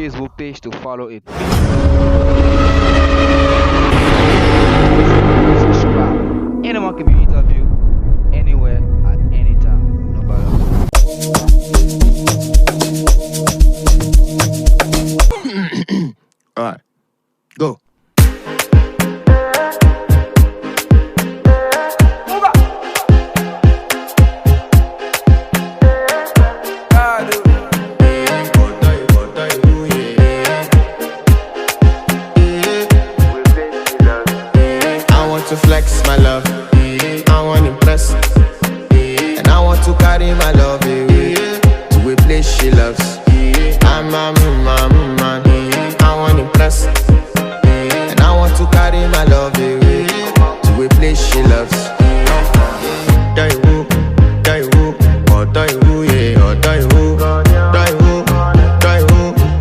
Facebook page to follow it. Subscribe. Anyone can be interviewed anywhere at any time. No problem. Alright, go. To flex my love, I want impress, and I want to carry my love away to a place she loves. I'm a man, I want impress, and I want to carry my love away to a place she loves. Die who, or die who, yeah, or die who, die who,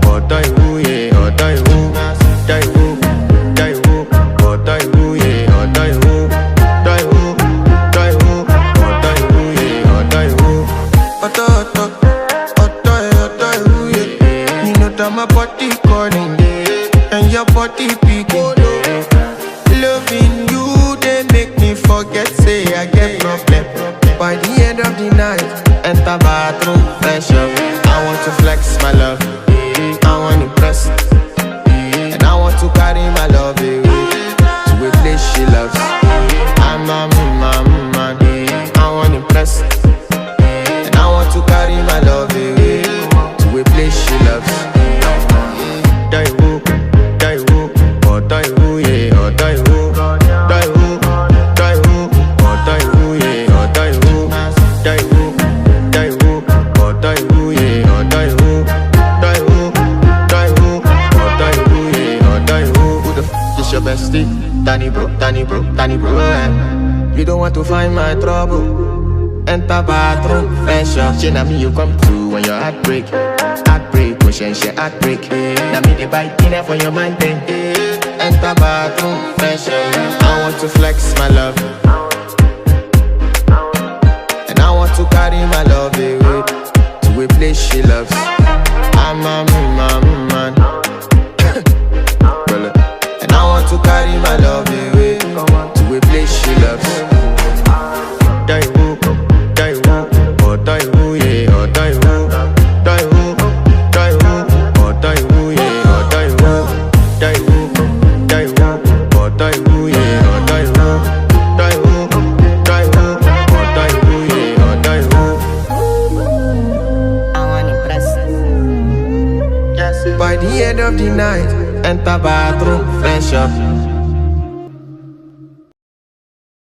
or die who, yeah, or die who, die who, or die who, yeah. My body calling and your body picking. Loving you, they make me forget, say I get problem. By the end of the night, enter bathroom, fresh up. I want to flex my love, I want to impress, and I want to carry my love away to a place she loves. I'm a man, I want to impress, and I want to carry my love away to a place she loves. Die who, or die who, yeah, or die who, die who, or die who, yeah, or die who, or die who, yeah, or die who, or die who, yeah, or die who. Who the f is your bestie? Danny bro, You don't want to find my trouble. Enter bathroom, fresh up. She na me you come to when your heart break. Motion she heartbreak. Now me the bite dinner for your man then. Enter bathroom, fresh up. I want to flex my love, and I want to carry my love away to a place she loves. I'm a man, and I want to carry my love away to a place she loves. Die who, or die who, yeah, or die who, die who, or die who, yeah, or die who, or die who, yeah, or die who, or die who, yeah, or die who. I want impress. Yes. By the end of the night, enter bathroom, fresh up.